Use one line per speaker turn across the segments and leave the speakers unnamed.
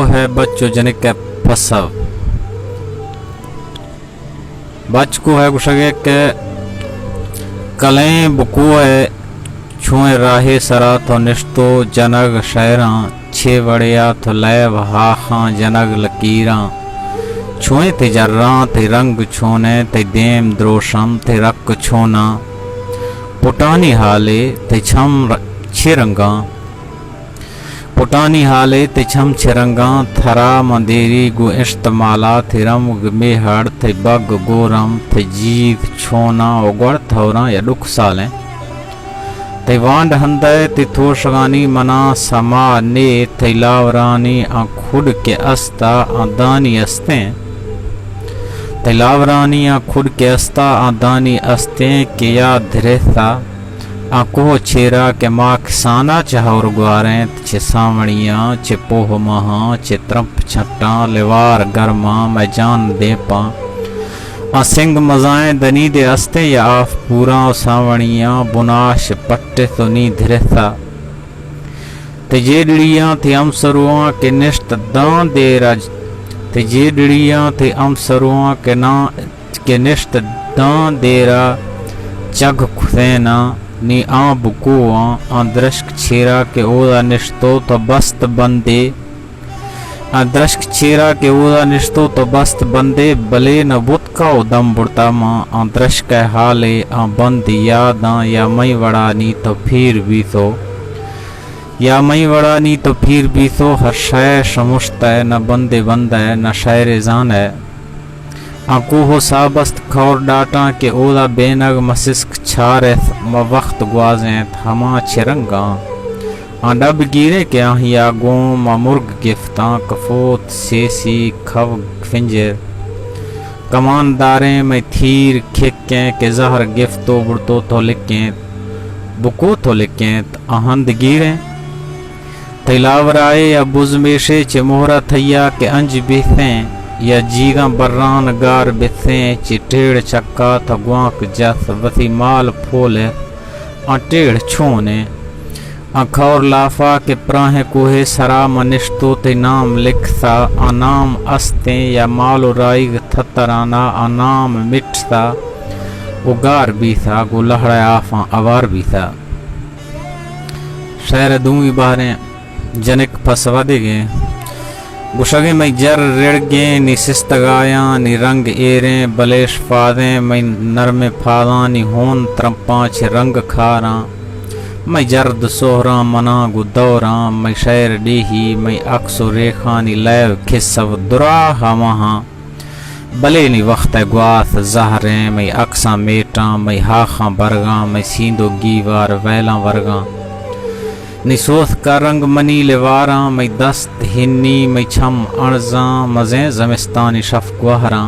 है बच्चो जनिक पसव बच को है कुशगे के कलें बुको है छुए राहे सरा तो निश्तो जनग शहरा छे वड़िया तो लैव हाखा जनग लकीरा छुए ते जर्रा ते रंग छोने ते देम द्रोशम ते रक छोना पुटानी हाले ते छम छिरंगा पुटानी हाले ते छम छिरंगा थरा मंदेरी गु इश्तमाला थे रम मेहड़ थे बग गोरम थे जीत छोना उगड़ थोरा या दुख सालें ते वांड हंदे ते थोशगानी मना समा ने ते लावरानी आ खुद के अस्ता आदानी अस्ते ते लावरानी आ खुद के अस्ता आदानी अस्ते के या धरेसा आ को छेरा के माखसाना चहर ग्वारें चे सावणिया चे पोह महा चे त्रंप छट्टा लेवार गरमा मैं जान दे पा आ सिंग मजाएं दनी दे अस्ते या आफ पूरा सावणिया बुनाश पट्टे तो नी धरेसा ते जेडड़िया थे अमसरुआ के निश्त दान दे रज ते जेडड़िया थे अमसरुआ के ना के निश्त दान देरा चग खुदेना नी आ बुकुआ आ दृश्क छेरा के ओदा निश्तो तो बस्त बंदे आ दृश्क छेरा के ओदा निश्तो तो बस्त बंदे बले न बुत का उदम बुड़ता मां आ दृश्क हाले आ बंद यादा या मई वड़ा नी तो फिर भी तो या मई वड़ा नी तो फिर भी तो हर शय शमुश्त है न बंदे बंद है न शायर जान है आकू हो साबस्त खौर डाटा के ओदा बेनग मसिस्क छारे म वक्त ग्वाजें हमा छिरंगा आ डब गिरे के आहिया गो म मुर्ग गिफ्ता कफोत सेसी खव फिंजर कमानदारें में थीर खिक्कें के जहर गिफ्तो बुड़तो तो लिखें बुको तो लिखें आहंद गिरे तैलावराए या बुजमेशे चे मोहरा थैया के अंज बिसें या जीगा बर्रान गार बिसें चे टेढ़ चक्का थगवाक जस वसी माल फोले आ टेढ़ छोने आ खौर लाफा के प्राहे कोहे सरा मनिश्तो ते नाम लिखसा आ नाम अस्ते या मालो राइग थतराना आ नाम मिटसा उगार बीसा गो लहड़ा आफा अवार बीसा शहर दूंगी बाहरें जनिक फसवा देगे गुशगे में जर रिड़गे नी सिस्तगाया नी रंग एरे बलेश फादे मैं नरमे फादा नी होन त्रंपा छे रंग खारा मैं जर्द सोहरा मना गुदौरा मैं शहर डेही मैं अक्सो रेखा नी लैव खिस्सव दुरा हमाहा बले नी वक्त ग्वाथ जहरे मैं अक्सा मेटा मैं हाखा बरगा मैं सींदो गीवार वैला वर्गा निसोथ का रंग मनी लेवारा मैं दस्त हिन्नी मैं छम अणजा मजे जमिस्तानी शफ ग्वाहरा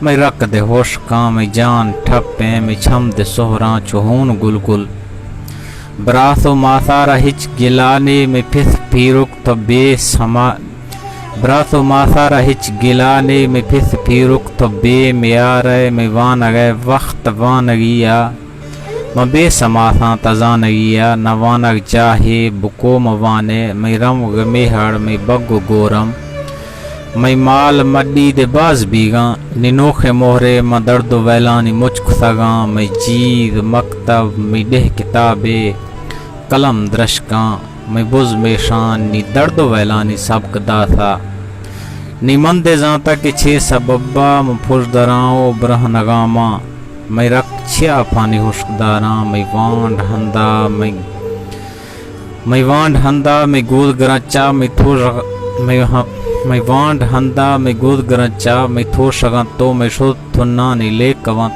मैं रक दे होश का मैं जान ठप्पे मैं छम दे सोहरा चुहून गुलगुल बरासो मासारा हिच गिलाने में फिस पीरुक तो बेसमा बरासो मासारा हिच गिलाने में फिस पीरुक तो बे मियारे में वान गए वक्त वान गिया म बेसमासा तजानगिया नवानक चाहे बुको मवाने मैं रम मेहड़ में बग गोरम मैं माल मड्डी दे बाज बीगा निनोखे मोहरे म दर्द वैलानी मुचक सगा मैं जीद मकतब मैं डेह किताबे कलम दृशका मैं बुज में शान नी दर्द वैलानी सबक दासा नी मंदे जाता के छे सबब्बा म फुश दराओ ब्रह नगामा मैं रक्षा पानी हुशदारा मैं वांड हंदा मैं वांड हंदा मैं गोद गरचा मैं थोर मैं वांड हंदा मैं गोद गरचा मैं थोर शगा तो मैं शोध थुन्ना नी ले कवा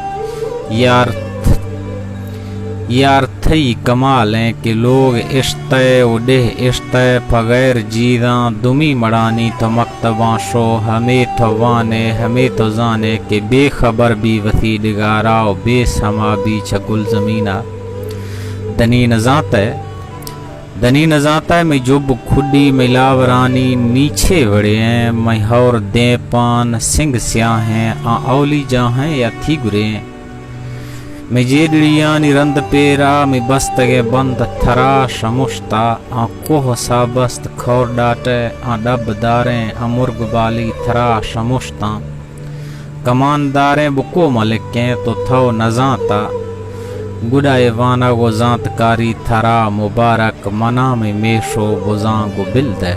यार थई कमाल है कि लोग इश्ते उड़े इश्ते बगैर जीदा दुमी मड़ानी तो मकतबा शो हमें तो वाने हमें तो जाने के बेखबर भी वसी डिगारा बेसमा भी छगुल जमीना दनी न जाता है मैं जुब खुडी मिलावरानी नीचे वड़े हैं मैं हौर दे पान सिंह स्याह हैं आ औली जा हैं या थी गुरे میجیڈلیاں رند پیرا می بستگے بند تھرا شمشتا کوہ سابست کھور ڈاٹے ڈب داریں مرگ بالی تھرا شمشتا کمانداریں بکو ملکیں تو تھو نزانتا گڈائے وانا گو زانت کاری تھرا مبارک منا میں میشو گزاں گو بلد ہے